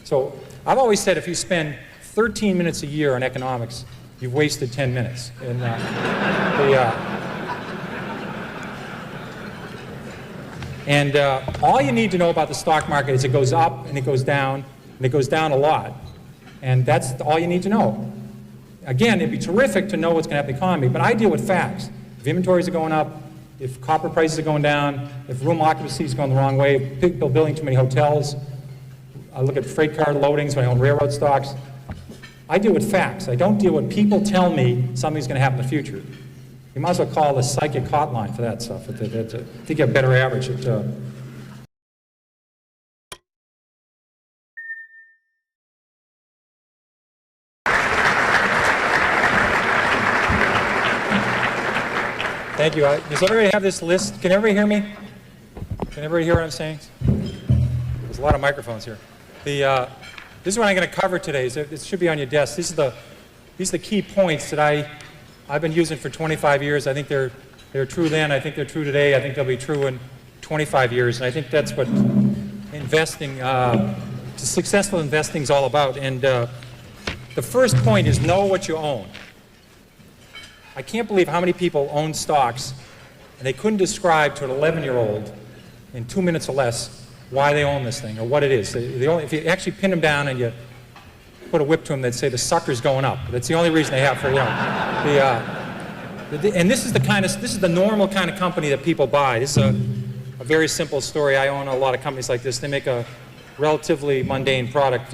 So I've always said if you spend 13 minutes a year on economics, you've wasted 10 minutes. And all you need to know about the stock market is it goes up and it goes down, and it goes down a lot. And that's all you need to know. Again, it'd be terrific to know what's going to happen in the economy, but I deal with facts. If inventories are going up, if copper prices are going down, if room occupancy is going the wrong way, if people building too many hotels, I look at freight car loadings when I own railroad stocks. I deal with facts. I don't deal with people tell me something's going to happen in the future. You might as well call the psychic hotline for that stuff. I think you have a better average. Thank you. Does everybody have this list? Can everybody hear me? Can everybody hear what I'm saying? There's a lot of microphones here. This is what I'm going to cover today. This should be on your desk. These are the key points that I've been using for 25 years. I think they're true then. I think they're true today. I think they'll be true in 25 years. And I think that's what investing, successful investing is all about. And the first point is know what you own. I can't believe how many people own stocks and they couldn't describe to an 11-year-old in 2 minutes or less why they own this thing or what it is. If you actually pin them down and you put a whip to them, they'd say the sucker's going up. That's the only reason they have for, and this is the normal kind of company that people buy. This is a very simple story. I own a lot of companies like this. They make a relatively mundane product.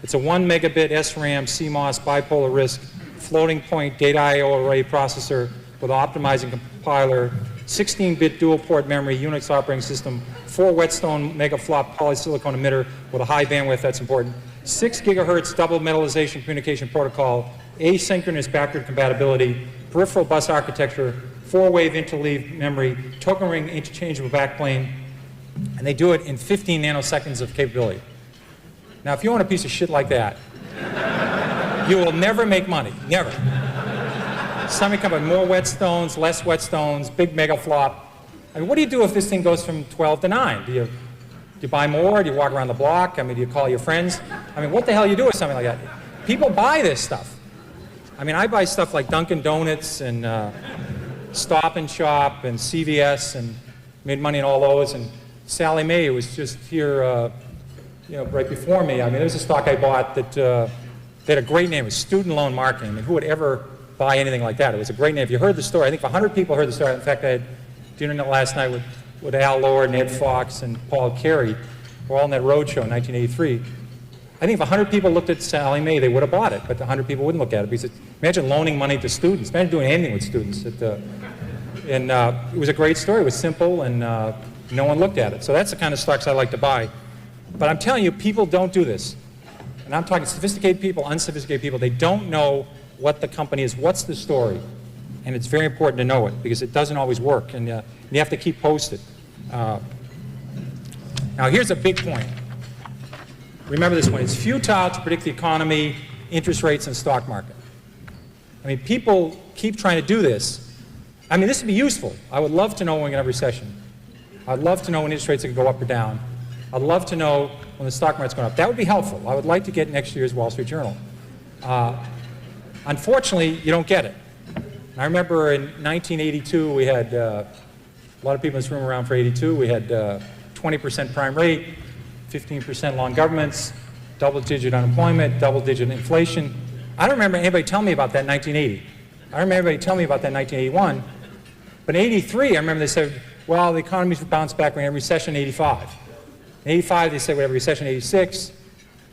It's a 1 megabit SRAM CMOS bipolar risk floating point data I/O array processor with optimizing compiler, 16-bit dual port memory, Unix operating system, 4 Whetstone megaflop polysilicon emitter with a high bandwidth, that's important, 6 gigahertz double metallization communication protocol, asynchronous backward compatibility, peripheral bus architecture, 4-wave interleave memory, token ring interchangeable backplane, and they do it in 15 nanoseconds of capability. Now, if you own a piece of shit like that, you will never make money, never. Somebody come up with more Whetstones, less Whetstones, big mega flop. I mean, what do you do if this thing goes from 12 to 9? Do you buy more? Do you walk around the block? I mean, do you call your friends? I mean, what the hell do you do with something like that? People buy this stuff. I mean, I buy stuff like Dunkin' Donuts and Stop and Shop and CVS and made money in all those. And Sally Mae was just here, right before me. I mean, there was a stock I bought that they had a great name. It was Student Loan Marketing. I mean, who would ever buy anything like that? It was a great name. If you heard the story, I think 100 people heard the story. In fact, I had dinner last night with Al Lord, Ed Fox, and Paul Carey. We're all on that road show in 1983. I think if 100 people looked at Sally Mae, they would have bought it, but 100 people wouldn't look at it because imagine loaning money to students. Imagine doing anything with students. It was a great story. It was simple, and no one looked at it. So that's the kind of stocks I like to buy. But I'm telling you, people don't do this. And I'm talking sophisticated people, unsophisticated people. They don't know what the company is, what's the story. And it's very important to know it because it doesn't always work, and you have to keep posted. Now, here's a big point. Remember this one. It's futile to predict the economy, interest rates, and stock market. I mean, people keep trying to do this. I mean, this would be useful. I would love to know when we're going to have a recession. I'd love to know when interest rates are going to go up or down. I'd love to know when the stock market's going up. That would be helpful. I would like to get next year's Wall Street Journal. Unfortunately, you don't get it. I remember in 1982, we had a lot of people in this room around for 82. We had 20% prime rate, 15% long governments, double-digit unemployment, double-digit inflation. I don't remember anybody telling me about that in 1980. I remember everybody telling me about that in 1981. But in 83, I remember they said, well, the economy's bounced back. We're in a recession in 85. In 85, they said we have a recession in 86.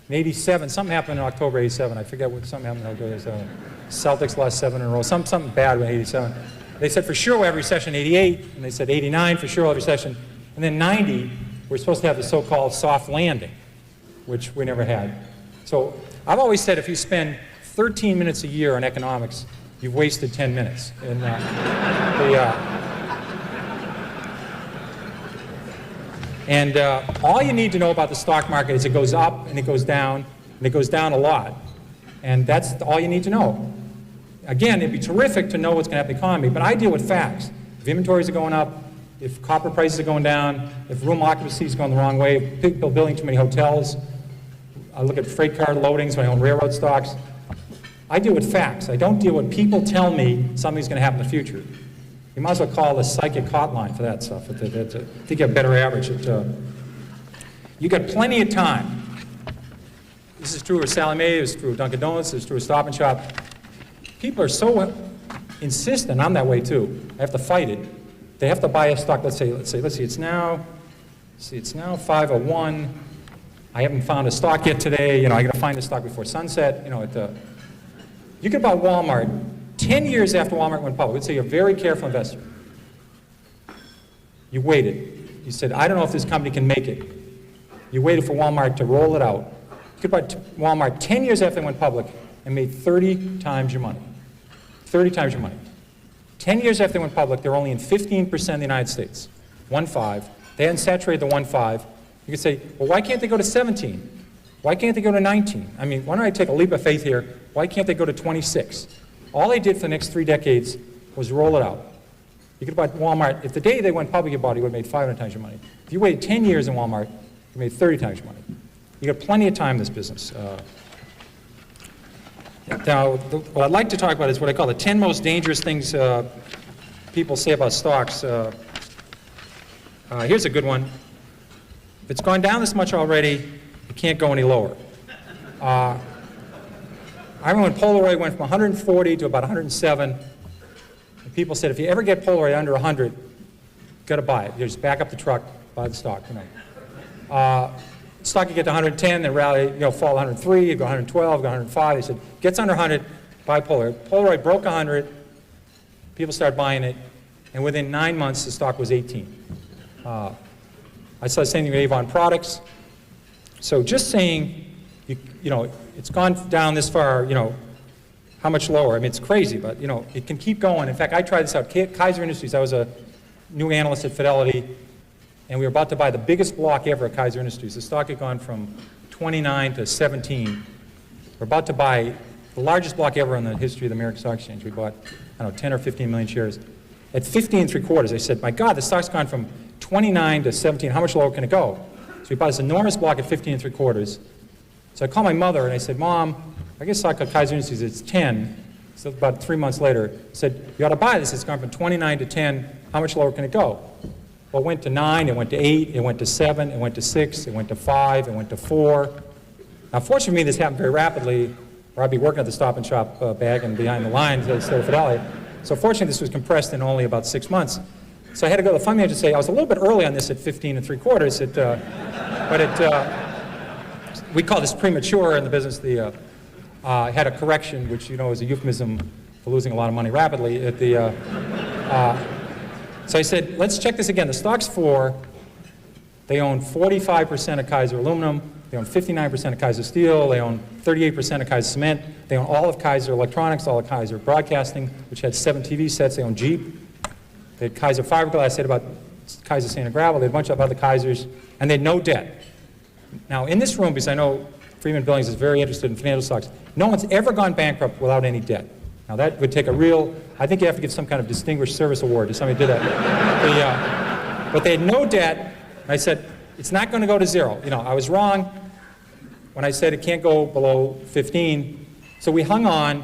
In 87, something happened in October 87. I forget what something happened in October 87. Celtics lost 7 in a row. Something bad in 87. They said for sure we'll have a recession in 88. And they said 89 for sure we'll have a recession. And then 90, we're supposed to have the so-called soft landing, which we never had. So I've always said if you spend 13 minutes a year on economics, you've wasted 10 minutes. And all you need to know about the stock market is it goes up and it goes down, and it goes down a lot. And that's all you need to know. Again, it'd be terrific to know what's going to happen in the economy, but I deal with facts. If inventories are going up, if copper prices are going down, if room occupancy is going the wrong way, if people building too many hotels, I look at freight car loadings when I own railroad stocks. I deal with facts. I don't deal with people tell me something's going to happen in the future. You might as well call the psychic hotline for that stuff. I think you have a better average. You got plenty of time. This is true of Sally Mae, it's true of Dunkin' Donuts, it's true of Stop and Shop. People are so insistent, I'm that way too. I have to fight it. They have to buy a stock, let's see, it's now 501. I haven't found a stock yet today. I got to find a stock before sunset. You could buy Walmart 10 years after Walmart went public. Let's say you're a very careful investor. You waited. You said, I don't know if this company can make it. You waited for Walmart to roll it out. You could buy Walmart 10 years after they went public and made 30 times your money. 30 times your money. 10 years after they went public, they're only in 15% of the United States. 1.5. They hadn't saturated the 1.5. You could say, well, why can't they go to 17? Why can't they go to 19? I mean, why don't I take a leap of faith here? Why can't they go to 26? All they did for the next 3 decades was roll it out. You could buy Walmart. If the day they went public, you bought it, you would have made 500 times your money. If you waited 10 years in Walmart, you made 30 times your money. You got plenty of time in this business. Now, what I'd like to talk about is what I call the 10 most dangerous things people say about stocks. Here's a good one. If it's gone down this much already, it can't go any lower. I remember when Polaroid went from 140 to about 107, and people said, if you ever get Polaroid under 100, you've got to buy it. You just back up the truck, buy the stock. Stock you get to 110, then rally, fall 103, you go 112, go 105. They said, gets under 100, buy Polaroid. Polaroid broke 100, people started buying it, and within 9 months, the stock was 18. I saw the same thing with Avon Products. So just saying, it's gone down this far, how much lower? I mean, it's crazy, but, it can keep going. In fact, I tried this out. Kaiser Industries, I was a new analyst at Fidelity, and we were about to buy the biggest block ever at Kaiser Industries. The stock had gone from 29 to 17. We're about to buy the largest block ever in the history of the American Stock Exchange. We bought, 10 or 15 million shares. At 15 3/4, I said, my God, the stock's gone from 29 to 17. How much lower can it go? So we bought this enormous block at 15 3/4. So I called my mother and I said, Mom, I guess stock at Kaiser Industries, it's 10. So about 3 months later, I said, you ought to buy this. It's gone from 29 to 10. How much lower can it go? Well, it went to 9, it went to 8, it went to 7, it went to 6, it went to 5, it went to 4. Now, fortunately for me, this happened very rapidly, or I'd be working at the Stop and Shop bag and behind the lines instead of Fidelity. So fortunately, this was compressed in only about 6 months. So I had to go to the fund manager and say, I was a little bit early on this at 15 3/4, but we call this premature in the business. I had a correction, which is a euphemism for losing a lot of money rapidly. So I said, let's check this again. The stock's 4. They own 45% of Kaiser Aluminum. They own 59% of Kaiser Steel. They own 38% of Kaiser Cement. They own all of Kaiser Electronics, all of Kaiser Broadcasting, which had 7 TV sets. They own Jeep. They had Kaiser Fiberglass. I said about Kaiser Sand and Gravel. They had a bunch of other Kaisers, and they had no debt. Now, in this room, because I know Freeman Billings is very interested in financial stocks, no one's ever gone bankrupt without any debt. Now, that would take I think you have to give some kind of distinguished service award to somebody who did that. But they had no debt. I said, it's not going to go to 0. I was wrong when I said it can't go below 15. So we hung on,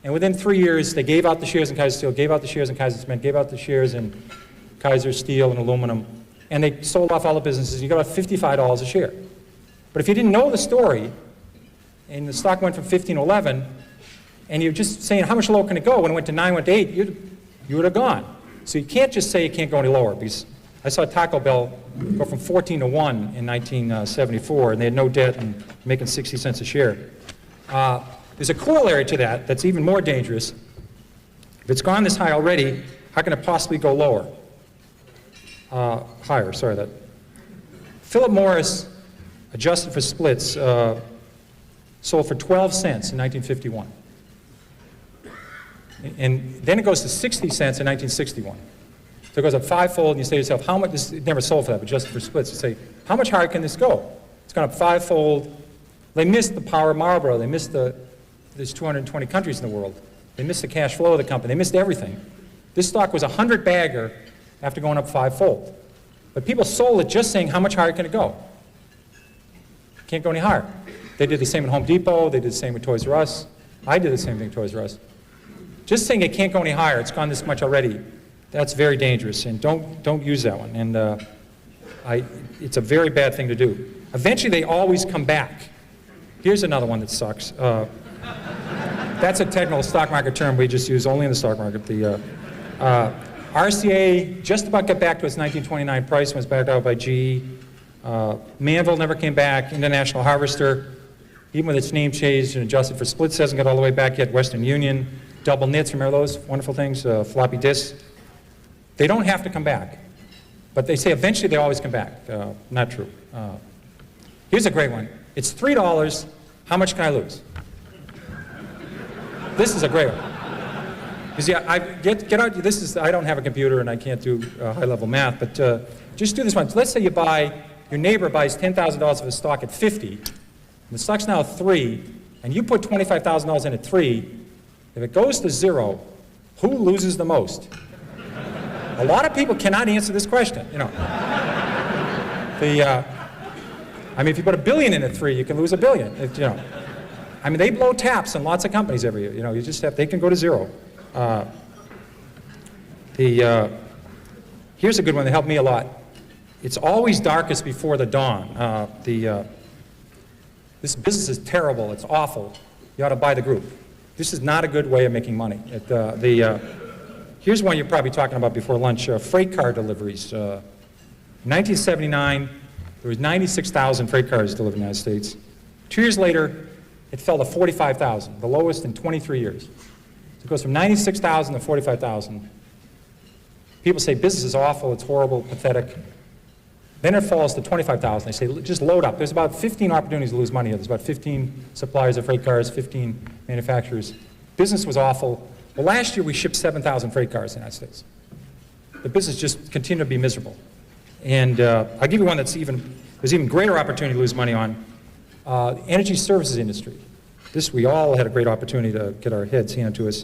and within 3 years, they gave out the shares in Kaiser Steel, gave out the shares in Kaiser Cement, gave out the shares in Kaiser Steel and Aluminum, and they sold off all the businesses. You got about $55 a share. But if you didn't know the story, and the stock went from 15 to 11, and you're just saying how much lower can it go, when it went to 9, went to 8, you would have gone. So you can't just say it can't go any lower, because I saw Taco Bell go from 14 to 1 in 1974, and they had no debt and making 60 cents a share. There's a corollary to that that's even more dangerous. If it's gone this high already, how can it possibly go lower? Higher, sorry. That. Philip Morris, adjusted for splits, sold for 12 cents in 1951. And then it goes to 60 cents in 1961. So it goes up 5-fold, and you say to yourself, how much, it never sold for that, but just for splits, you say, how much higher can this go? It's gone up 5-fold. They missed the power of Marlboro. They missed there's 220 countries in the world. They missed the cash flow of the company. They missed everything. This stock was a 100-bagger after going up 5-fold. But people sold it just saying, how much higher can it go? Can't go any higher. They did the same at Home Depot. They did the same with Toys R Us. I did the same thing at Toys R Us. Just saying it can't go any higher, it's gone this much already, that's very dangerous, and don't use that one. And it's a very bad thing to do. Eventually, they always come back. Here's another one that sucks. That's a technical stock market term we just use only in the stock market. The RCA just about got back to its 1929 price when it was backed out by GE. Manville never came back. International Harvester, even with its name changed and adjusted for splits, hasn't got all the way back yet. Western Union, double knits, remember those wonderful things? Floppy disks. They don't have to come back. But they say eventually they always come back. Not true. Here's a great one. It's $3. How much can I lose? This is a great one. Because yeah, get out. This is, I don't have a computer and I can't do high-level math, but just do this one. So let's say your neighbor buys $10,000 of a stock at 50, and the stock's now 3, and you put $25,000 in at 3. If it goes to 0, who loses the most? A lot of people cannot answer this question. You know, I mean, if you put $1 billion in at 3, you can lose $1 billion. You know, I mean, they blow taps in lots of companies every year. You know, you just have, they can go to 0. Here's a good one that helped me a lot. It's always darkest before the dawn. This business is terrible. It's awful. You ought to buy the group. This is not a good way of making money. Here's one you're probably talking about before lunch. Freight car deliveries. In 1979, there was 96,000 freight cars delivered in the United States. 2 years later, it fell to 45,000, the lowest in 23 years. So it goes from 96,000 to 45,000. People say business is awful, it's horrible, pathetic. Then it falls to 25,000. They say, just load up. There's about 15 opportunities to lose money here. There's about 15 suppliers of freight cars, 15 manufacturers. Business was awful. Well, last year we shipped 7,000 freight cars in the United States. The business just continued to be miserable. And I'll give you one there's even greater opportunity to lose money on. The energy services industry. This, we all had a great opportunity to get our heads handed to us.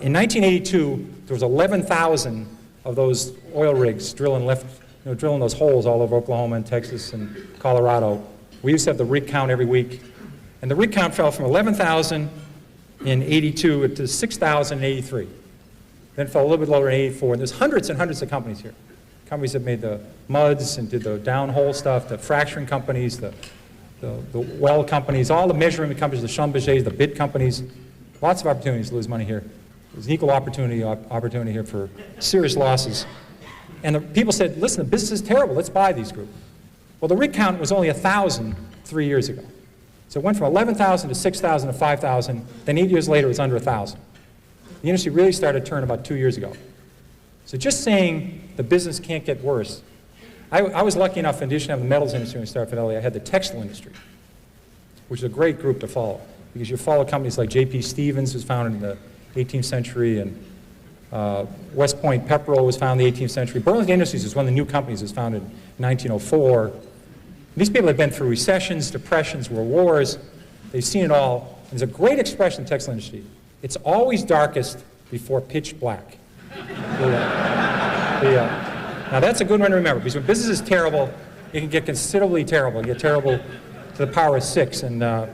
In 1982, there was 11,000 of those oil rigs drilling those holes all over Oklahoma and Texas and Colorado. We used to have the rig count every week. And the rig count fell from 11,000 in 82 to 6,000 in 83. Then it fell a little bit lower in 84. And there's hundreds and hundreds of companies here. Companies that made the muds and did the downhole stuff, the fracturing companies, the well companies, all the measurement companies, the Schlumbergers, the bid companies. Lots of opportunities to lose money here. There's an equal opportunity here for serious losses. And the people said, listen, the business is terrible, let's buy these groups. Well, the rig count was only 1,000 3 years ago. So it went from 11,000 to 6,000 to 5,000, then 8 years later it was under 1,000. The industry really started to turn about 2 years ago. So just saying the business can't get worse. I was lucky enough, in addition to having the metals industry when I started Fidelity, I had the textile industry, which is a great group to follow, because you follow companies like J.P. Stevens, was founded in the 18th century, and West Point Pepperell was founded in the 18th century. Burlington Industries was one of the new companies that was founded in 1904. These people have been through recessions, depressions, world wars. They've seen it all. And there's a great expression in the textile industry. It's always darkest before pitch black. Now that's a good one to remember, because when business is terrible, it can get considerably terrible. You get terrible to the power of 6. And I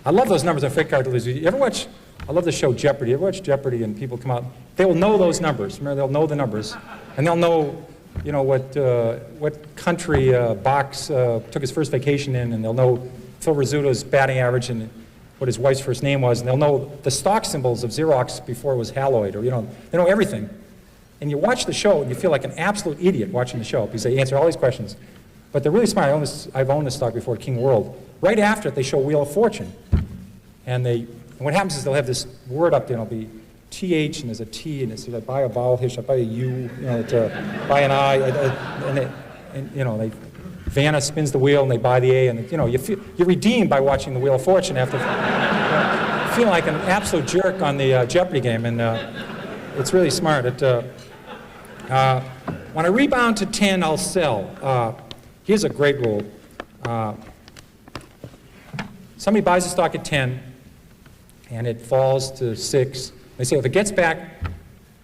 love those numbers on freight car deliveries. You ever watch, I love the show Jeopardy. You ever watch Jeopardy and people come out, they will know those numbers. Remember, they'll know the numbers. And they'll know, you know, what country Box took his first vacation in, and they'll know Phil Rizzuto's batting average and what his wife's first name was, and they'll know the stock symbols of Xerox before it was Haloid, or, you know, they know everything. And you watch the show and you feel like an absolute idiot watching the show, because they answer all these questions. But they're really smart. I've owned this stock before, King World. Right after it, they show Wheel of Fortune. And what happens is they'll have this word up there, and it'll be TH, and there's a T, and it's like, buy a vowel here, should I buy a U, you know, buy an I, and you know, Vanna spins the wheel, and they buy the A, and, you know, you're redeemed by watching the Wheel of Fortune after feeling like an absolute jerk on the Jeopardy game, and it's really smart. When I rebound to 10, I'll sell. Here's a great rule. Somebody buys a stock at 10, and it falls to 6. They say, if it gets back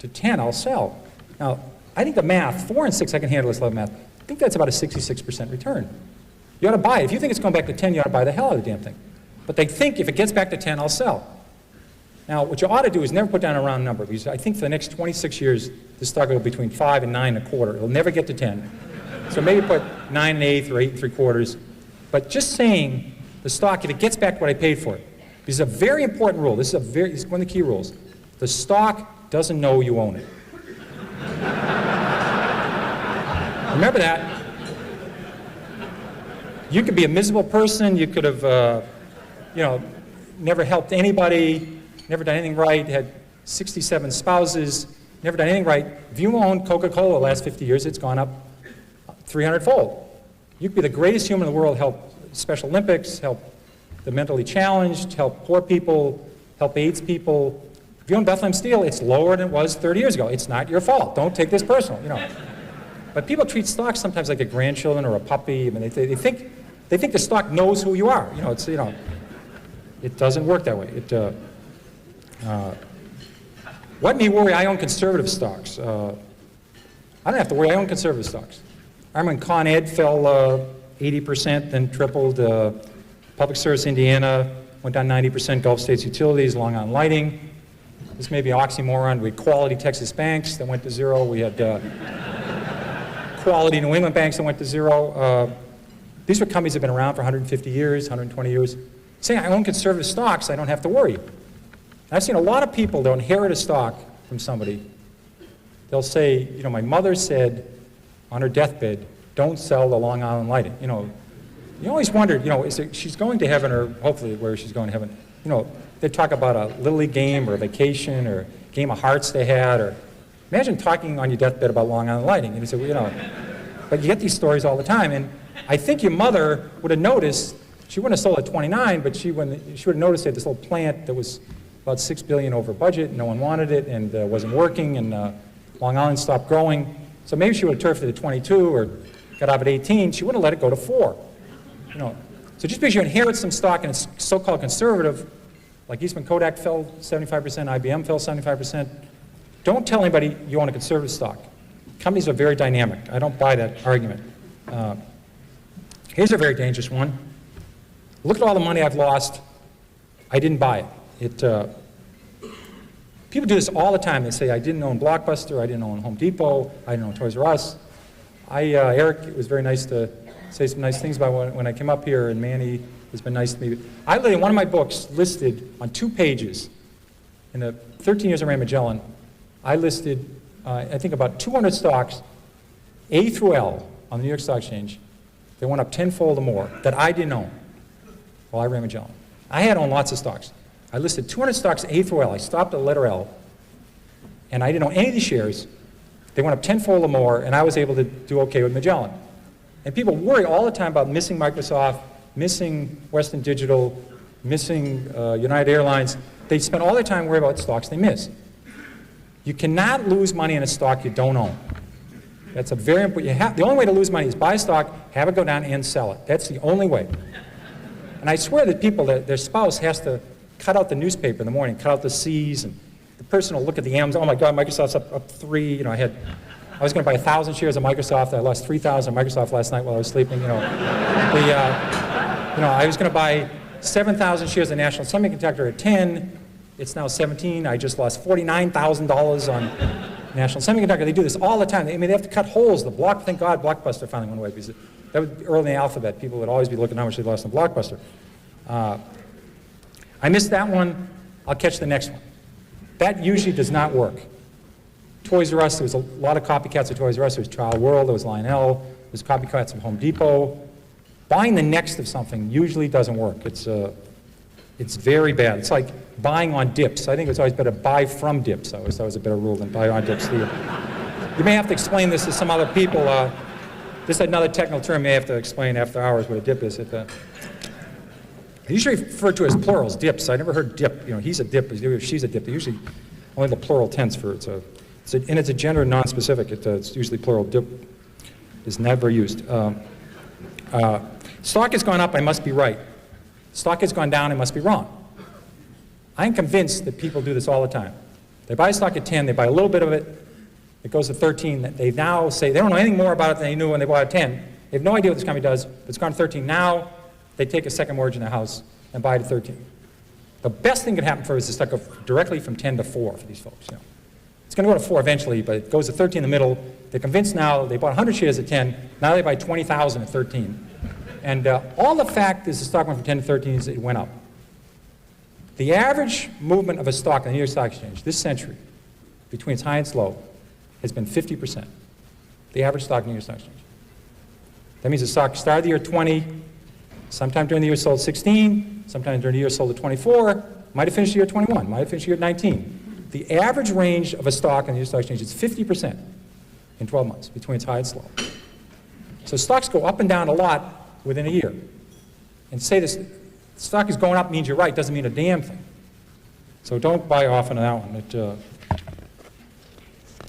to 10, I'll sell. Now, I think the math, 4 and 6, I can handle this level of math. I think that's about a 66% return. You ought to buy it. If you think it's going back to 10, you ought to buy the hell out of the damn thing. But they think if it gets back to 10, I'll sell. Now, what you ought to do is never put down a round number, because I think for the next 26 years, this stock will go between 5 and 9.25. It'll never get to 10. So maybe put 9 1/8 or 8 3/4. But just saying the stock, if it gets back what I paid for it, this is a very important rule. This is one of the key rules. The stock doesn't know you own it. Remember that. You could be a miserable person. You could have, never helped anybody, never done anything right, had 67 spouses, never done anything right. If you own Coca-Cola the last 50 years, it's gone up 300-fold. You could be the greatest human in the world, help Special Olympics, help the mentally challenged, help poor people, help AIDS people. If you own Bethlehem Steel, it's lower than it was 30 years ago. It's not your fault. Don't take this personal, But people treat stocks sometimes like a grandchildren or a puppy. I mean, they think the stock knows who you are. It doesn't work that way. What me worry? I own conservative stocks. I don't have to worry. I own conservative stocks. I remember when Con Ed fell 80%, then tripled. Public Service Indiana went down 90%. Gulf States Utilities, Long Island Lighting. This may be an oxymoron. We had Quality Texas Banks that went to zero. We had Quality New England Banks that went to zero. These were companies that have been around for 150 years, 120 years. Saying I own conservative stocks, I don't have to worry. I've seen a lot of people that inherit a stock from somebody. They'll say, my mother said on her deathbed, don't sell the Long Island Lighting. You always wondered, she's going to heaven, or hopefully where she's going to heaven. They talk about a Little League game or a vacation or a game of hearts they had, or imagine talking on your deathbed about Long Island Lighting. And you say, but you get these stories all the time. And I think your mother would have noticed, she wouldn't have sold at 29, but she would have noticed they had this little plant that was about $6 billion over budget, no one wanted it, and wasn't working, and Long Island stopped growing. So maybe she would have turfed it at 22 or got out at 18, she wouldn't have let it go to 4. So just because you inherit some stock and it's so-called conservative, like Eastman Kodak fell 75%, IBM fell 75%, don't tell anybody you own a conservative stock. Companies are very dynamic. I don't buy that argument. Here's a very dangerous one. Look at all the money I've lost. I didn't buy it. People do this all the time. They say, I didn't own Blockbuster, I didn't own Home Depot, I didn't own Toys R Us. Eric, it was very nice to say some nice things about when I came up here, and Manny has been nice to me. I literally, one of my books listed on 2 pages, in the 13 years I ran Magellan, I listed, I think about 200 stocks, A through L, on the New York Stock Exchange. They went up 10-fold or more that I didn't own while I ran Magellan. I had owned lots of stocks. I listed 200 stocks A through L. I stopped at the letter L, and I didn't own any of these shares. They went up 10-fold or more, and I was able to do okay with Magellan. And people worry all the time about missing Microsoft, missing Western Digital, missing United Airlines. They spend all their time worrying about stocks they miss. You cannot lose money in a stock you don't own. That's a very important, the only way to lose money is buy a stock, have it go down, and sell it. That's the only way. And I swear that people, their spouse has to cut out the newspaper in the morning, cut out the C's, and the person will look at the M's, oh my God, Microsoft's up 3, I was going to buy 1,000 shares of Microsoft, I lost 3,000 of Microsoft last night while I was sleeping, I was going to buy 7,000 shares of National Semiconductor at 10, it's now 17, I just lost $49,000 on National Semiconductor. They do this all the time. They have to cut holes. Thank God Blockbuster finally went away, because that was early in the alphabet. People would always be looking how much they lost on Blockbuster. I missed that one. I'll catch the next one. That usually does not work. Toys R Us, there was a lot of copycats of Toys R Us. There was Child World, there was Lionel, there was copycats of Home Depot. Buying the next of something usually doesn't work. It's very bad. It's like buying on dips. I think it's always better to buy from dips. I always thought it was a better rule than buy on dips. You may have to explain this to some other people. This is another technical term you may have to explain after hours what a dip is. I usually refer to it as plurals, dips. I never heard dip. He's a dip, she's a dip. They usually only the plural tense for it. And it's a gender non-specific. It's usually plural. Dip is never used. Stock has gone up, I must be right. Stock has gone down, I must be wrong. I'm convinced that people do this all the time. They buy stock at 10, they buy a little bit of it, It goes to 13. They now say they don't know anything more about it than they knew when they bought it at 10. They have no idea what this company does, but it's gone to 13. Now they take a second mortgage in their house and buy it at 13. The best thing that could happen for us is to go directly from 10 to 4 for these folks. You know. It's going to go to 4 eventually, but it goes to 13 in the middle. They're convinced now. They bought 100 shares at 10. Now they buy 20,000 at 13. And all the fact is the stock went from 10 to 13 is it went up. The average movement of a stock in the New York Stock Exchange this century, between its high and its low, has been 50%. The average stock in the New York Stock Exchange. That means the stock started the year 20, sometime during the year sold 16, sometime during the year sold at 24, might have finished the year 21, might have finished the year 19. The average range of a stock in the New York Stock Exchange is 50% in 12 months, between its high and its low. So stocks go up and down a lot within a year. And say this stock is going up means you're right, doesn't mean a damn thing. So don't buy off on that one.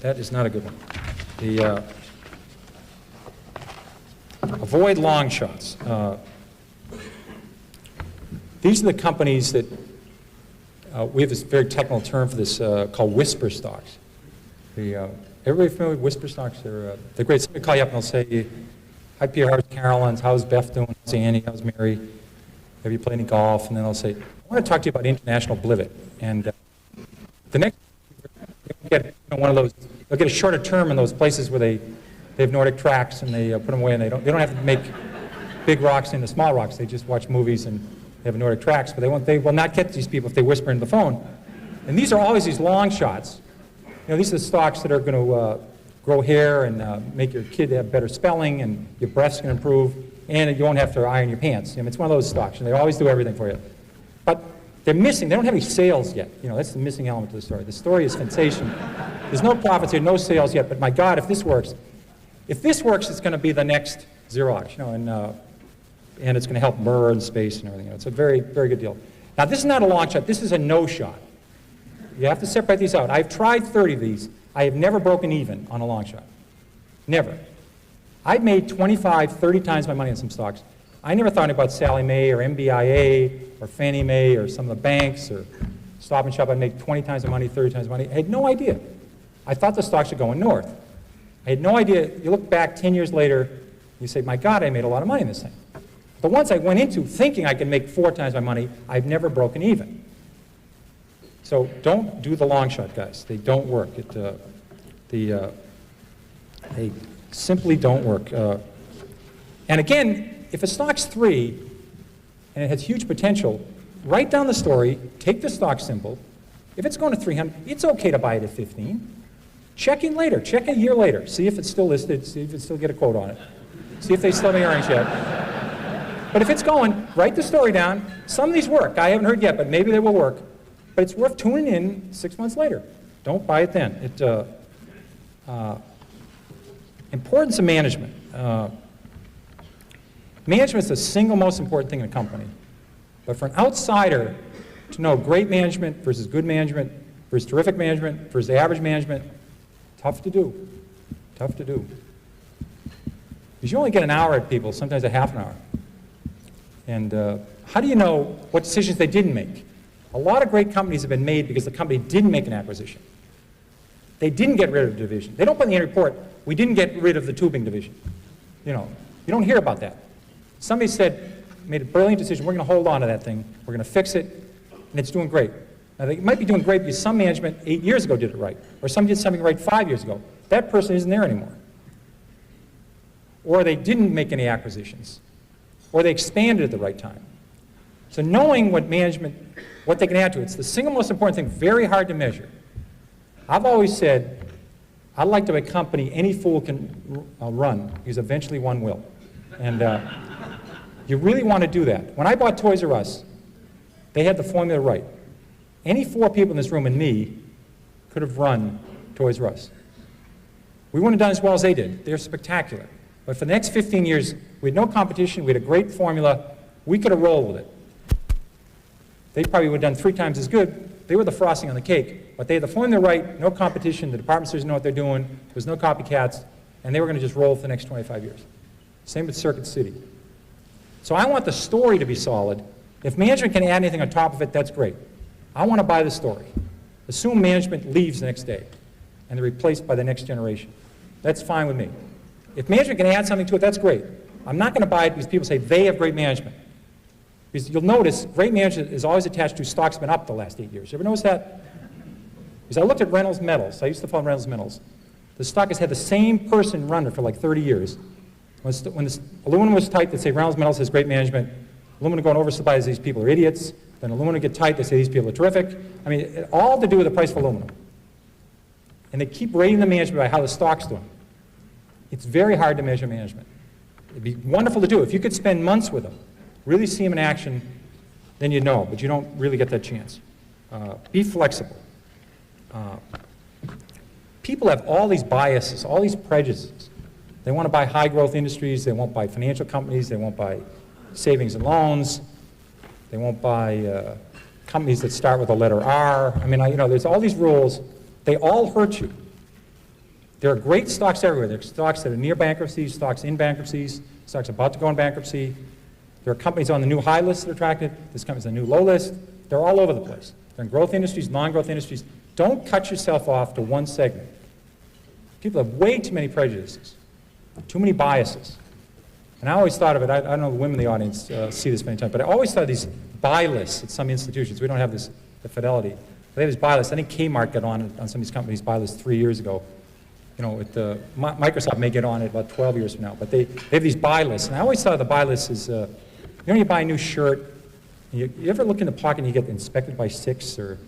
That is not a good one. Avoid long shots. These are the companies that, we have this very technical term for this called whisper stocks. Everybody familiar with whisper stocks? They're great. Somebody call you up and they'll say, hi Peter, how's Carolyn? How's Beth doing? How's Annie? How's Mary? Have you played any golf? And then they'll say, I want to talk to you about international blivet. And the next, they'll get one of those, they'll get a shorter term in those places where they have Nordic tracks and they put them away and they don't have to make big rocks into small rocks. They just watch movies and they have Nordic tracks, but they will not get these people if they whisper into the phone. And these are always these long shots. You know, these are the stocks that are going to grow hair and make your kid have better spelling and your breath's going to improve and you won't have to iron your pants. I mean, it's one of those stocks and they always do everything for you. But they're missing, they don't have any sales yet. You know, that's the missing element to the story. The story is sensational. There's no profits here, no sales yet, but my God, if this works, it's going to be the next Xerox, you know, and it's going to help Murr and space and everything. It's a very, very good deal. Now, this is not a long shot. This is a no shot. You have to separate these out. I've tried 30 of these. I have never broken even on a long shot. Never. I've made 25, 30 times my money on some stocks. I never thought about Sallie Mae or MBIA or Fannie Mae or some of the banks or Stop and Shop. I'd make 20 times the money, 30 times the money. I had no idea. I thought the stocks were going north. I had no idea. You look back 10 years later, you say, my God, I made a lot of money in this thing. The ones I went into thinking I could make 4 times my money, I've never broken even. So don't do the long shot, guys. They don't work. They simply don't work. And again, if a stock's 3 and it has huge potential, write down the story, take the stock symbol. If it's going to 300, it's okay to buy it at 15. Check in later. Check a year later. See if it's still listed. See if it still get a quote on it. See if they still have any earnings yet. But if it's going, write the story down. Some of these work. I haven't heard yet, but maybe they will work. But it's worth tuning in 6 months later. Don't buy it then. Importance of management. Management is the single most important thing in a company. But for an outsider to know great management versus good management versus terrific management versus average management, tough to do. Tough to do. Because you only get an hour at people, sometimes a half an hour. And how do you know what decisions they didn't make? A lot of great companies have been made because the company didn't make an acquisition. They didn't get rid of the division. They don't put in the annual report, we didn't get rid of the tubing division. You know, you don't hear about that. Somebody said, made a brilliant decision, we're going to hold on to that thing, we're going to fix it, and it's doing great. Now, they might be doing great because some management 8 years ago did it right, or some did something right 5 years ago. That person isn't there anymore. Or they didn't make any acquisitions, or they expanded at the right time. So knowing what management, what they can add to it, it's the single most important thing, very hard to measure. I've always said, I'd like to have a company any fool can run, because eventually one will. And you really want to do that. When I bought Toys R Us, they had the formula right. Any 4 people in this room and me could have run Toys R Us. We wouldn't have done as well as they did. They're spectacular. But for the next 15 years, we had no competition, we had a great formula, we could have rolled with it. They probably would have done 3 times as good. They were the frosting on the cake, but they had the formula right, no competition, the department stores know what they're doing, there was no copycats, and they were going to just roll for the next 25 years. Same with Circuit City. So I want the story to be solid. If management can add anything on top of it, that's great. I want to buy the story. Assume management leaves the next day. and they're replaced by the next generation. That's fine with me. If management can add something to it, that's great. I'm not going to buy it because people say they have great management. Because you'll notice great management is always attached to stocks been up the last 8 years. You ever notice that? Because I looked at Reynolds Metals. I used to follow Reynolds Metals. The stock has had the same person run it for like 30 years. When the aluminum was tight, they'd say Reynolds Metals has great management. Aluminum going oversupply, these people are idiots. Then aluminum get tight, they say these people are terrific. I mean, it all to do with the price of aluminum. And they keep rating the management by how the stock's doing. It's very hard to measure management. It'd be wonderful to do. If you could spend months with them, really see them in action, then you'd know, but you don't really get that chance. Be flexible. People have all these biases, all these prejudices. They want to buy high growth industries, they won't buy financial companies, they won't buy savings and loans, they won't buy companies that start with the letter R. I mean, there's all these rules. They all hurt you. There are great stocks everywhere. There are stocks that are near bankruptcy, stocks in bankruptcies, stocks about to go in bankruptcy. There are companies on the new high list that are attractive. There's companies on the new low list. They're all over the place. They're in growth industries, non-growth industries. Don't cut yourself off to one segment. People have way too many prejudices, too many biases. And I always thought of it, I don't know if the women in the audience see this many times, but I always thought of these buy lists at some institutions. We don't have this at Fidelity. They have these buy lists. I think Kmart got on some of these companies' buy lists 3 years ago. Microsoft may get on it about 12 years from now, but they have these buy lists. And I always thought of the buy list as, you buy a new shirt, you ever look in the pocket and you get inspected by 6 or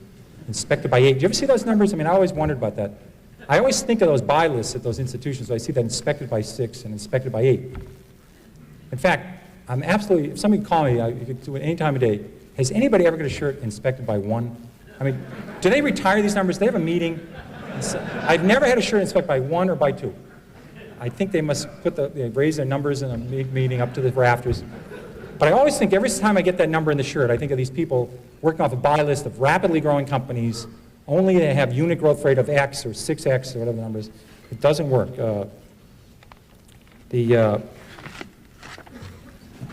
inspected by 8? Do you ever see those numbers? I mean, I always wondered about that. I always think of those buy lists at those institutions, so I see that inspected by 6 and inspected by 8. In fact, I'm absolutely, if somebody can call me, you could do it any time of day, has anybody ever got a shirt inspected by 1? I mean, do they retire these numbers? They have a meeting. I've never had a shirt inspected by 1 or by 2. I think they must they raise their numbers in a meeting up to the rafters. But I always think every time I get that number in the shirt, I think of these people working off a buy list of rapidly growing companies, only they have unit growth rate of X or 6X or whatever the number is. It doesn't work.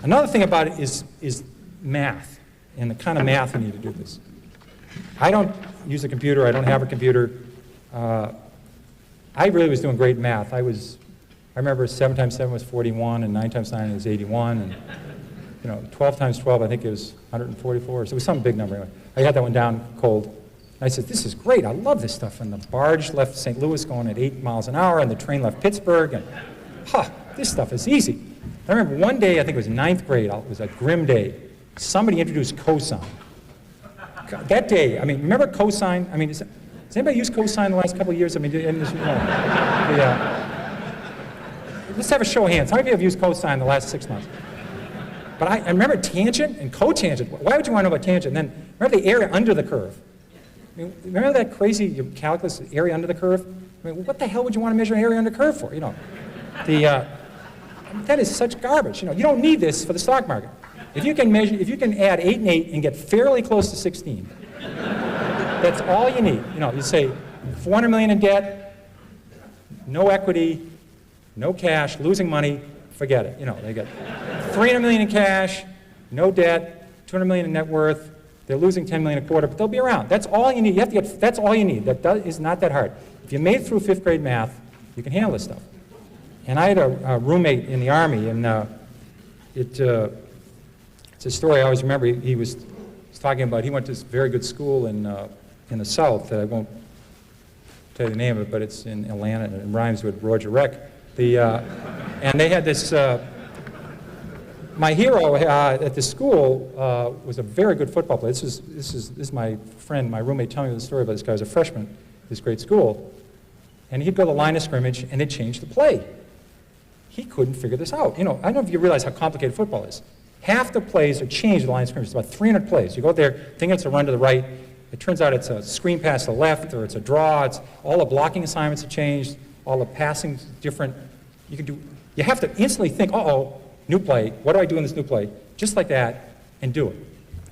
Another thing about it is math and the kind of math you need to do this. I don't use a computer. I don't have a computer. I really was doing great math. I remember 7 times 7 was 41, and 9 times 9 was 81, and 12 times 12, I think it was 144. So it was some big number anyway. I had that one down cold. And I said, this is great. I love this stuff. And the barge left St. Louis going at 8 miles an hour, and the train left Pittsburgh, and this stuff is easy. I remember one day, I think it was 9th grade, it was a grim day. Somebody introduced cosine. God, that day, I mean, remember cosine? I mean, has anybody used cosine the last couple of years? I mean, let's have a show of hands. How many of you have used cosine the last 6 months? But I remember tangent and cotangent. Why would you want to know about tangent? And then remember the area under the curve. I mean, remember that crazy calculus area under the curve? I mean, what the hell would you want to measure area under the curve for? That is such garbage. You don't need this for the stock market. If you can add 8 and 8 and get fairly close to 16, that's all you need. You say 400 million in debt, no equity, no cash, losing money, forget it. They get 300 million in cash, no debt, 200 million in net worth. They're losing 10 million a quarter, but they'll be around. That's all you need. That's all you need. That is not that hard. If you made it through 5th grade math, you can handle this stuff. And I had a roommate in the Army, and it's a story I always remember. He was talking about, he went to this very good school in the South that I won't tell you the name of it, but it's in Atlanta, and it rhymes with Roger Reck. And they had this, my hero at the school was a very good football player. This is my friend, my roommate, telling me the story about this guy. He was a freshman at this great school. And he'd go to the line of scrimmage, and they'd change the play. He couldn't figure this out. I don't know if you realize how complicated football is. Half the plays are changed at the line of scrimmage. It's about 300 plays. You go there, thinking it's a run to the right. It turns out it's a screen pass to the left, or it's a draw. All the blocking assignments have changed. All the passing is different. You have to instantly think, uh-oh, new play. What do I do in this new play? Just like that, and do it.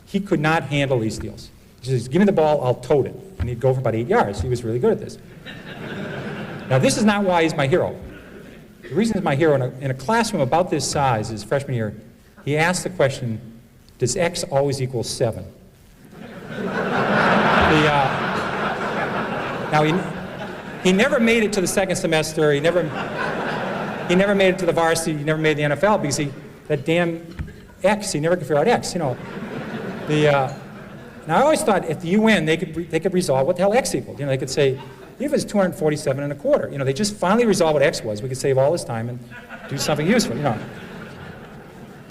He could not handle these deals. He says, give me the ball, I'll tote it. And he'd go for about 8 yards. He was really good at this. Now, this is not why he's my hero. The reason he's my hero, in a classroom about this size, his freshman year, he asked the question, does X always equal 7? He never made it to the second semester. He never made it to the varsity. He never made the NFL because that damn X, he never could figure out X, you know. Now I always thought at the UN they could resolve what the hell X equaled. You know, they could say, if it's 247 and a quarter, you know, they just finally resolve what X was. We could save all this time and do something useful, you know.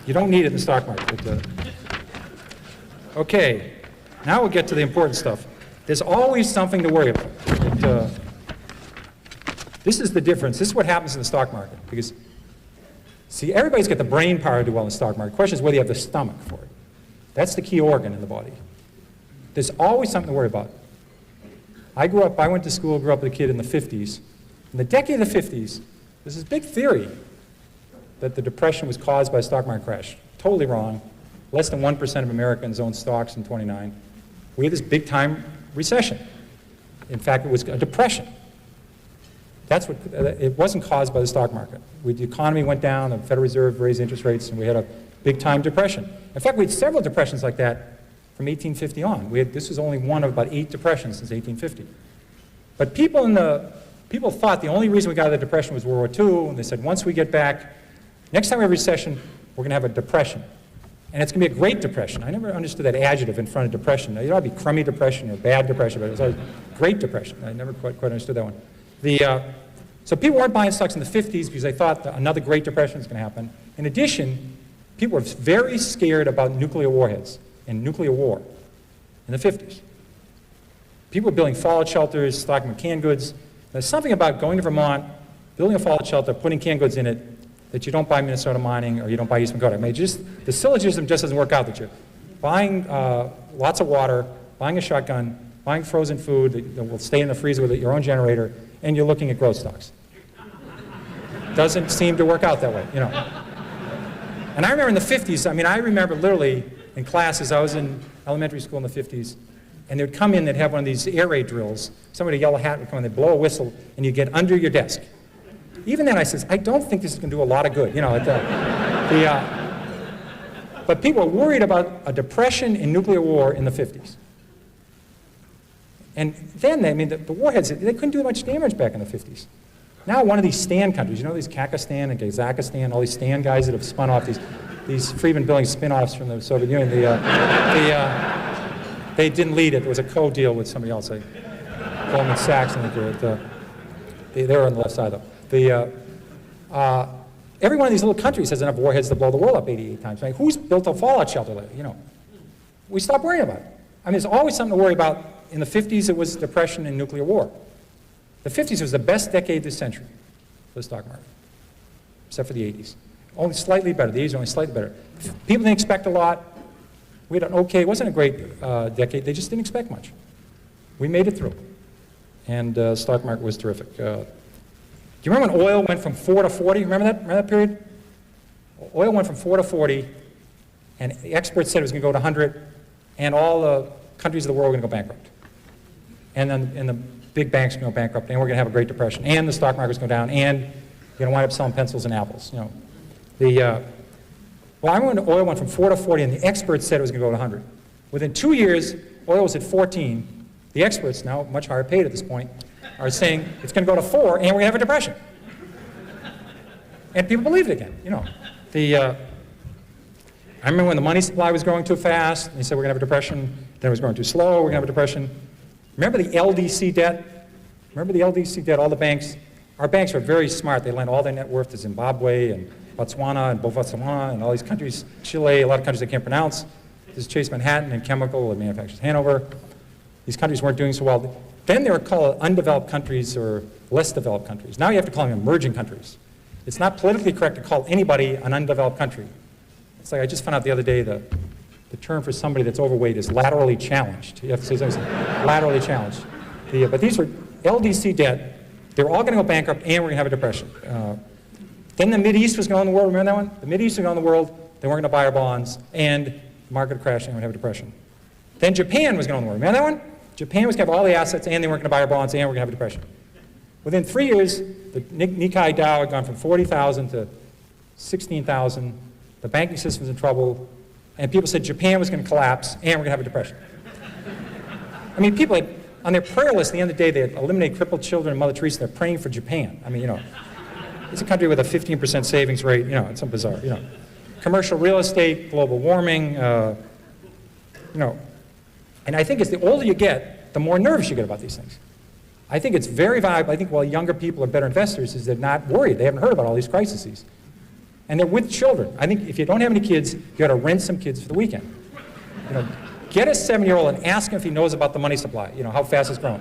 You don't need it in the stock market. But, okay, now we'll get to the important stuff. There's always something to worry about. This is the difference. This is what happens in the stock market. Because, see, everybody's got the brain power to do well in the stock market. The question is whether you have the stomach for it. That's the key organ in the body. There's always something to worry about. I went to school, grew up with a kid in the 50s. In the decade of the 50s, there's this big theory that the Depression was caused by a stock market crash. Totally wrong. Less than 1% of Americans owned stocks in '29. We had this big-time recession. In fact, it was a depression. It wasn't caused by the stock market. The economy went down, the Federal Reserve raised interest rates, and we had a big-time depression. In fact, we had several depressions like that from 1850 on. This was only one of about 8 depressions since 1850. But people thought the only reason we got out of the depression was World War II, and they said once we get back, next time we have a recession, we're going to have a depression. And it's going to be a Great Depression. I never understood that adjective in front of depression. It ought to be crummy depression or bad depression, but it was always Great Depression. I never quite understood that one. So people weren't buying stocks in the 50s because they thought that another Great Depression was going to happen. In addition, people were very scared about nuclear warheads and nuclear war in the 50s. People were building fallout shelters, stocking canned goods. There's something about going to Vermont, building a fallout shelter, putting canned goods in it, that you don't buy Minnesota Mining or you don't buy Eastman Kodak. I mean, the syllogism just doesn't work out, that you're buying lots of water, buying a shotgun, buying frozen food that will stay in the freezer with your own generator, and you're looking at growth stocks. Doesn't seem to work out that way, you know. And I remember in the 50s, I mean, I remember literally in classes, I was in elementary school in the 50s, and they'd come in, they'd have one of these air raid drills. Somebody with a yellow hat would come in, they'd blow a whistle, and you'd get under your desk. Even then I says, I don't think this is going to do a lot of good, you know. But people were worried about a depression and nuclear war in the 50s. And then, I mean, the warheads, they couldn't do much damage back in the 50s. Now one of these Stan countries, you know these Kakistan and Kazakhstan, all these Stan guys that have spun off these Friedman building spin-offs from the Soviet Union, they didn't lead it. There was a co-deal with somebody else, like Goldman Sachs, and they were on the left side, though. Every one of these little countries has enough warheads to blow the world up 88 times. I mean, who's built a fallout shelter lately? You know, we stopped worrying about it. I mean, there's always something to worry about. In the 50s, it was depression and nuclear war. The 50s was the best decade this century for the stock market, except for the 80s. Only slightly better. The 80s are only slightly better. People didn't expect a lot. We had an okay, it wasn't a great decade. They just didn't expect much. We made it through. And the stock market was terrific. Do you remember when oil went from 4 to 40? Remember that? Remember that period? Oil went from 4 to 40, and the experts said it was going to go to 100, and all the countries of the world were going to go bankrupt. And then the big banks are going to go bankrupt, and we're going to have a Great Depression, and the stock market's going to go down, and you're going to wind up selling pencils and apples. You know, well, I remember oil went from 4 to 40, and the experts said it was going to go to 100. Within 2 years, oil was at 14. The experts, now much higher paid at this point, are saying it's going to go to 4, and we're going to have a depression. And people believed it again. You know, I remember when the money supply was growing too fast, and they said we're going to have a depression. Then it was growing too slow. We're going to have a depression. Remember the LDC debt? Remember the LDC debt? All the banks. Our banks are very smart. They lend all their net worth to Zimbabwe and Botswana and Botswana and all these countries. Chile, a lot of countries they can't pronounce. This is Chase Manhattan and Chemical and Manufacturers Hanover. These countries weren't doing so well. Then they were called undeveloped countries or less developed countries. Now you have to call them emerging countries. It's not politically correct to call anybody an undeveloped country. It's like I just found out the other day the term for somebody that's overweight is laterally challenged. You have to say something, laterally challenged. But these were LDC debt. They were all going to go bankrupt, and we're going to have a depression. Then the Mideast was going to own the world. Remember that one? The Mideast was going to own the world. They weren't going to buy our bonds, and the market would crash, and we're going to have a depression. Then Japan was going to own the world. Remember that one? Japan was going to have all the assets, and they weren't going to buy our bonds, and we're going to have a depression. Within 3 years, the Nikkei Dow had gone from 40,000 to 16,000. The banking system was in trouble. And people said Japan was going to collapse, and we're going to have a depression. I mean, people had on their prayer list, at the end of the day, they eliminate crippled children and Mother Teresa. They're praying for Japan. I mean, you know, it's a country with a 15% savings rate. You know, it's some bizarre. You know, commercial real estate, global warming. You know, and I think as the older you get, the more nervous you get about these things. I think it's very valuable. I think while younger people are better investors, is they're not worried. They haven't heard about all these crises, and they're with children. I think if you don't have any kids, you got to rent some kids for the weekend. You know, get a 7-year-old and ask him if he knows about the money supply, you know, how fast it's growing.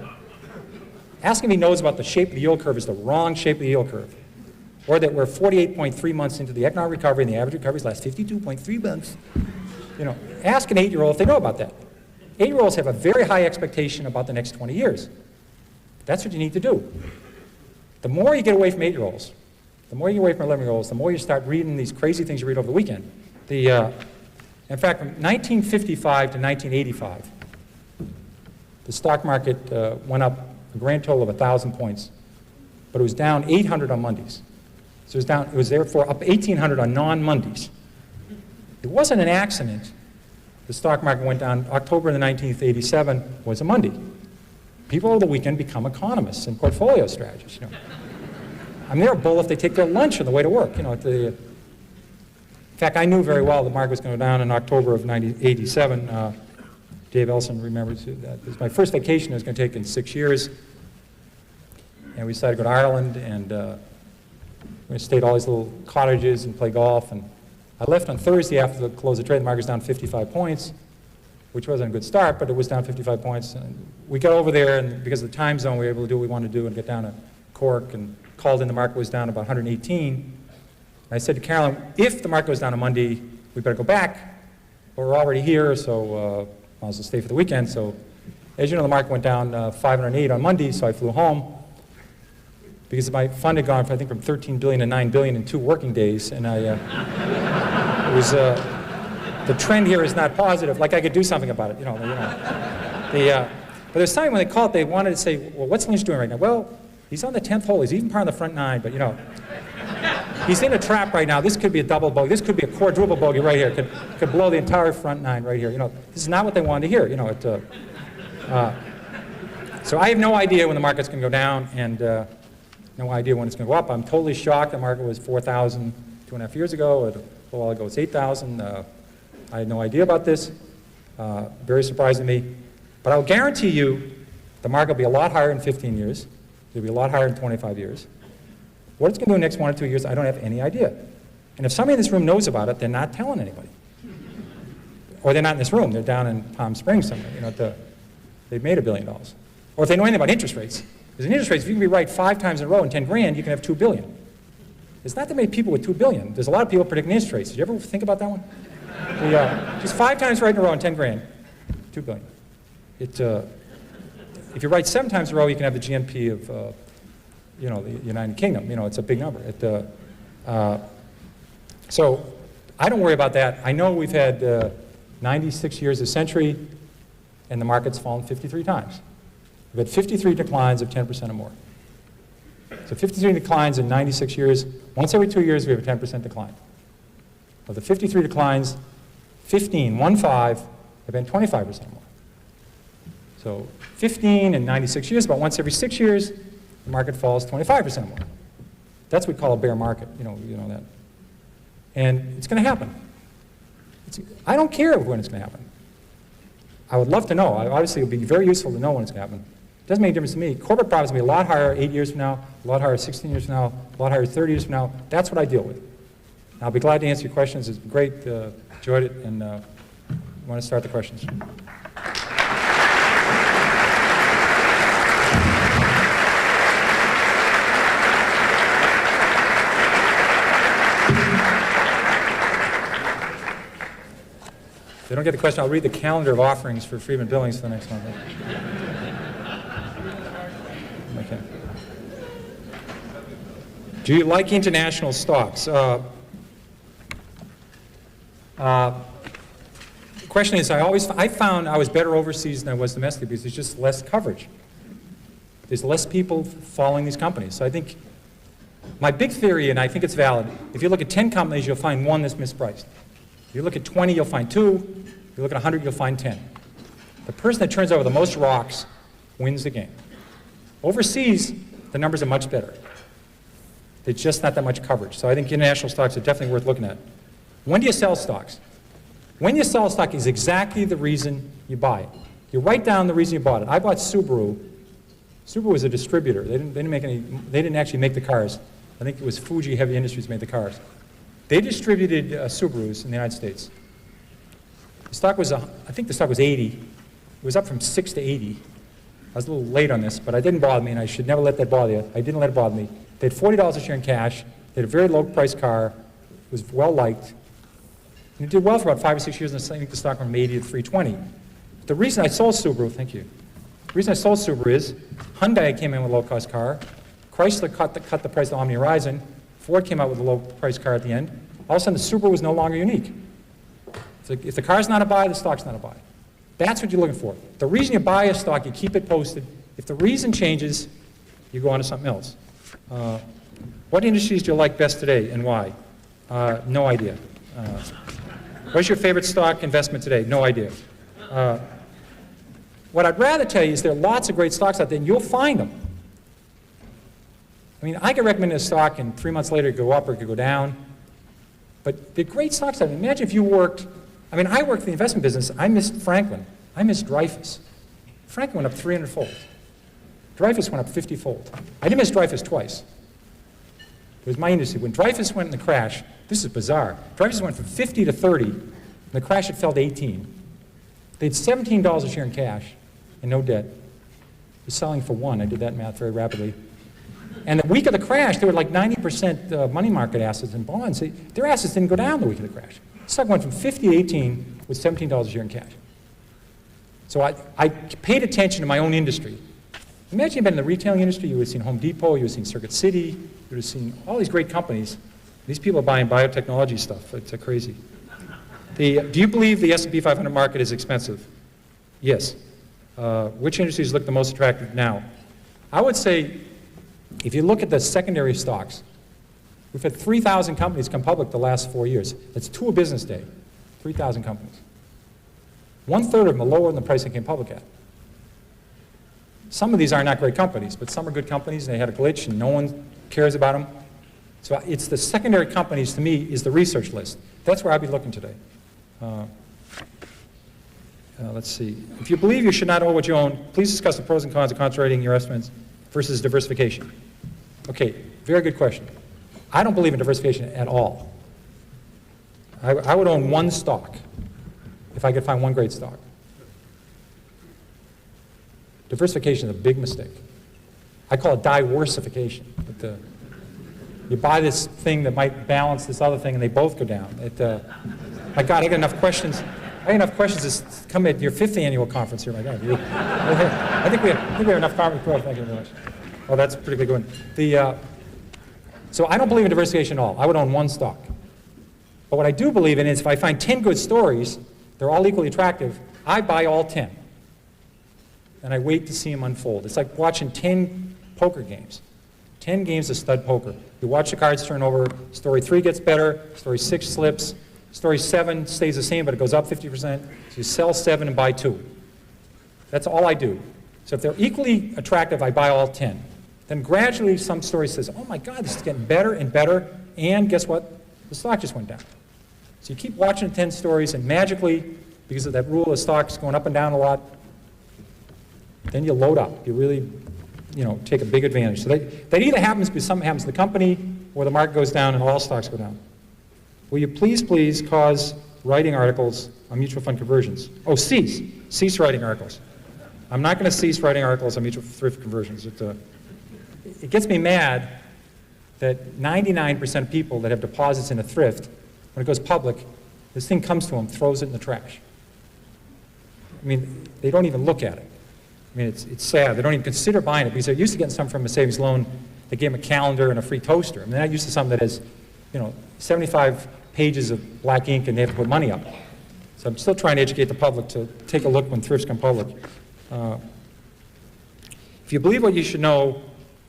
Ask him if he knows about the shape of the yield curve is the wrong shape of the yield curve. Or that we're 48.3 months into the economic recovery and the average recovery lasts 52.3 months. You know, ask an 8-year-old if they know about that. 8-year-olds have a very high expectation about the next 20 years. That's what you need to do. The more you get away from 8-year-olds, the more you get away from 11-year-olds, the more you start reading these crazy things you read over the weekend. In fact, from 1955 to 1985, the stock market went up a grand total of 1,000 points, but it was down 800 on Mondays. So it was therefore up 1,800 on non-Mondays. It wasn't an accident. The stock market went down. October the 19th, 87 was a Monday. People over the weekend become economists and portfolio strategists. You know, I mean, they're a bull if they take their lunch on the way to work. You know, in fact, I knew very well the market was going to go down in October of 1987. Dave Elson remembers that. It was my first vacation I was going to take in 6 years. And we decided to go to Ireland, and we stayed at all these little cottages and play golf. And I left on Thursday after the close of trade. The market was down 55 points, which wasn't a good start, but it was down 55 points. And we got over there, and because of the time zone, we were able to do what we wanted to do and get down to Cork, and called in. The market was down about 118. And I said to Carolyn, if the market goes down on Monday, we better go back. But we're already here, so I'll just stay for the weekend. So as you know, the market went down 508 on Monday, so I flew home. Because my fund had gone, I think, from 13 billion to 9 billion in 2 working days, and it was the trend here is not positive. Like I could do something about it, you know. But there's time when they called, they wanted to say, well, what's Lynch doing right now? Well, he's on the 10th hole. He's even part of the front 9, but you know, he's in a trap right now. This could be a double bogey. This could be a quadruple bogey right here. Could blow the entire front 9 right here. You know, this is not what they wanted to hear. You know, so I have no idea when the market's going to go down, and no idea when it's going to go up. I'm totally shocked. The market was 4,000 2.5 years ago. A little while ago, it's 8,000. I had no idea about this. Very surprising to me. But I'll guarantee you the market will be a lot higher in 15 years. It'll be a lot higher in 25 years. What it's going to do in the next 1 or 2 years, I don't have any idea. And if somebody in this room knows about it, they're not telling anybody. Or they're not in this room. They're down in Palm Springs somewhere. You know, they've made $1 billion. Or if they know anything about interest rates. Because in interest rates, if you can be right 5 times in a row in 10 grand, you can have $2 billion. There's not that many people with $2 billion. There's a lot of people predicting interest rates. Did you ever think about that one? Just 5 times right in a row in 10 grand, $2 billion. If you write 7 times in a row, you can have the GNP of, you know, the United Kingdom. You know, it's a big number. So I don't worry about that. I know we've had 96 years a century, and the market's fallen 53 times. We've had 53 declines of 10% or more. So 53 declines in 96 years. Once every 2 years, we have a 10% decline. Of the 53 declines, 15 have been 25% or more. So 15 in 96 years, about once every 6 years, the market falls 25% or more. That's what we call a bear market, you know that. And it's going to happen. I don't care when it's going to happen. I would love to know. Obviously, it would be very useful to know when it's going to happen. It doesn't make a difference to me. Corporate profits will be a lot higher 8 years from now, a lot higher 16 years from now, a lot higher 30 years from now. That's what I deal with. I'll be glad to answer your questions. It's been great. Enjoyed it. And I want to start the questions. If they don't get the question, I'll read the calendar of offerings for Friedman Billings for the next month. Okay. Do you like international stocks? The question is, I found I was better overseas than I was domestically because there's just less coverage. There's less people following these companies. So I think my big theory, and I think it's valid, if you look at 10 companies, you'll find 1 that's mispriced. If you look at 20, you'll find 2. If you look at 100, you'll find 10. The person that turns over the most rocks wins the game. Overseas, the numbers are much better. There's just not that much coverage. So I think international stocks are definitely worth looking at. When do you sell stocks? When you sell a stock is exactly the reason you buy it. You write down the reason you bought it. I bought Subaru. Subaru was a distributor. They didn't actually make the cars. I think it was Fuji Heavy Industries made the cars. They distributed Subarus in the United States. The stock was, I think the stock was 80. It was up from 6 to 80. I was a little late on this, but it didn't bother me, and I should never let that bother you. I didn't let it bother me. They had $40 a share in cash. They had a very low-priced car. It was well-liked. And it did well for about 5 or 6 years, and I think the stock went from 80 to 320. The reason I sold Subaru, thank you. The reason I sold Subaru is Hyundai came in with a low-cost car. Chrysler cut the price of the Omni Horizon. Ford came out with a low-priced car at the end. All of a sudden, the Subaru was no longer unique. If the car's not a buy, the stock's not a buy. That's what you're looking for. The reason you buy a stock, you keep it posted. If the reason changes, you go on to something else. What industries do you like best today and why? No idea. What's your favorite stock investment today? No idea. What I'd rather tell you is there are lots of great stocks out there, and you'll find them. I mean, I could recommend a stock, and 3 months later it could go up or it could go down. But they're great stocks out there. Imagine if you worked, I mean, I worked in the investment business. I missed Franklin. I missed Dreyfus. Franklin went up 300-fold. Dreyfus went up 50-fold. I didn't miss Dreyfus twice. It was my industry. When Dreyfus went in the crash, this is bizarre. Dreyfus went from 50 to 30. In the crash, it fell to 18. They had $17 a share in cash and no debt. It was selling for 1. I did that math very rapidly. And the week of the crash, they were like 90% money market assets and bonds. Their assets didn't go down the week of the crash. The stock went from 50 to 18 with $17 a share in cash. So I paid attention to my own industry. Imagine you'd been in the retailing industry. You would have seen Home Depot. You would have seen Circuit City. You would have seen all these great companies. These people are buying biotechnology stuff. It's crazy. Do you believe the S&P 500 market is expensive? Yes. Which industries look the most attractive now? I would say, if you look at the secondary stocks, we've had 3,000 companies come public the last 4 years. That's 2 a business day, 3,000 companies. 1/3 of them are lower than the price they came public at. Some of these are not great companies, but some are good companies, and they had a glitch, and no one cares about them. So it's the secondary companies, to me, is the research list. That's where I'd be looking today. Let's see. If you believe you should not own what you own, please discuss the pros and cons of concentrating your investments versus diversification. Okay, very good question. I don't believe in diversification at all. I would own 1 stock if I could find 1 great stock. Diversification is a big mistake. I call it diversification. You buy this thing that might balance this other thing, and they both go down. My God, I got enough questions. I got enough questions to come at your 5th annual conference here. My God, I think we have enough conference. Thank you very much. Oh, that's a pretty good one. So I don't believe in diversification at all. I would own 1 stock. But what I do believe in is if I find 10 good stories, they're all equally attractive, I buy all 10. And I wait to see them unfold. It's like watching 10 poker games. 10 games of stud poker. You watch the cards turn over. Story 3 gets better. Story 6 slips. Story 7 stays the same, but it goes up 50%. So you sell 7 and buy 2. That's all I do. So if they're equally attractive, I buy all 10. Then gradually some story says, oh my God, this is getting better and better. And guess what? The stock just went down. So you keep watching 10 stories, and magically, because of that rule of stocks going up and down a lot, then you load up. You really, take a big advantage. So that either happens because something happens to the company, or the market goes down and all stocks go down. Will you please cause writing articles on mutual fund conversions? Oh, cease writing articles. I'm not going to cease writing articles on mutual thrift conversions. It gets me mad that 99% of people that have deposits in a thrift, when it goes public, this thing comes to them, throws it in the trash. I mean, they don't even look at it. I mean, it's sad. They don't even consider buying it because they're used to getting something from a savings loan. They gave them a calendar and a free toaster. I mean, they're not used to something that has, 75 pages of black ink and they have to put money up. So I'm still trying to educate the public to take a look when thrifts come public. If you believe what you should know,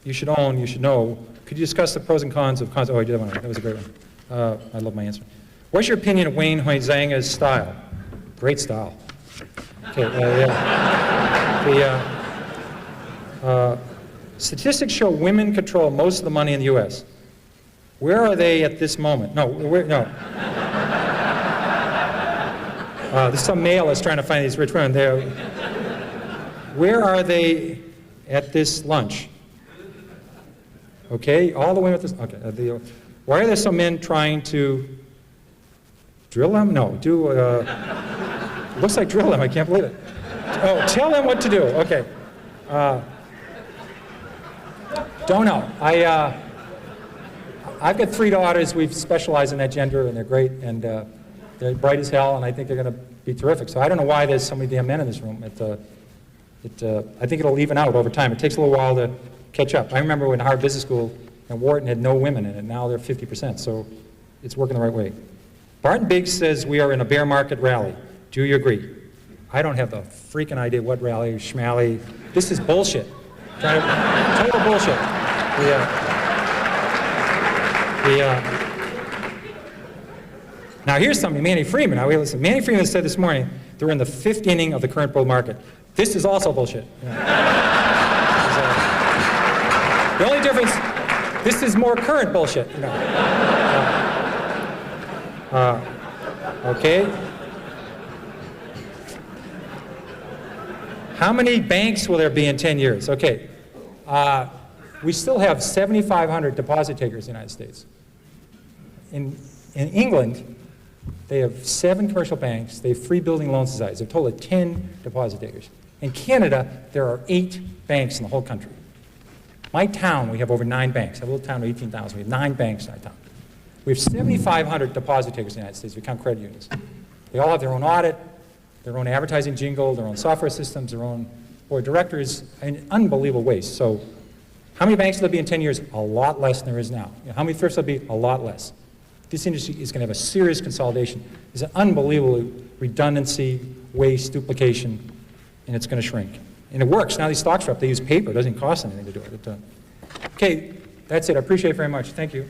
you should own, you should know, could you discuss the pros and cons of Oh, I did that one. That was a great one. I love my answer. What's your opinion of Wayne Huizenga's style? Great style. Okay, Statistics show women control most of the money in the U.S. Where are they at this moment? No, no. There's some male that's trying to find these rich women. Where are they at this lunch? Okay, all the women at this. Okay, why are there some men trying to drill them? No, looks like drill them. I can't believe it. Oh, tell them what to do. Okay. Don't know. I've got 3 daughters. We've specialized in that gender, and they're great, and they're bright as hell, and I think they're going to be terrific. So I don't know why there's so many damn men in this room. I think it'll even out over time. It takes a little while to catch up. I remember when Harvard Business School and Wharton had no women in it. Now they're 50%, so it's working the right way. Barton Biggs says we are in a bear market rally. Do you agree? I don't have the freaking idea what rally, schmally. This is bullshit. Total bullshit. Now here's something, Manny Freeman. Now listen, Manny Freeman said this morning they're in the 5th inning of the current bull market. This is also bullshit. The only difference, this is more current bullshit. Okay. How many banks will there be in 10 years? Okay. We still have 7,500 deposit takers in the United States. In England, they have 7 commercial banks. They have 3 building loan societies. They've total of 10 deposit takers. In Canada, there are 8 banks in the whole country. My town, we have over 9 banks. I have a little town of 18,000. We have 9 banks in our town. We have 7,500 deposit takers in the United States. We count credit unions. They all have their own audit, their own advertising jingle, their own software systems, their own board of directors, an unbelievable waste. So how many banks will there be in 10 years? A lot less than there is now. How many thrifts will there be? A lot less. This industry is going to have a serious consolidation. There's an unbelievable redundancy, waste, duplication, and it's going to shrink. And it works. Now these stocks are up. They use paper. It doesn't cost anything to do it. Okay, that's it. I appreciate it very much. Thank you.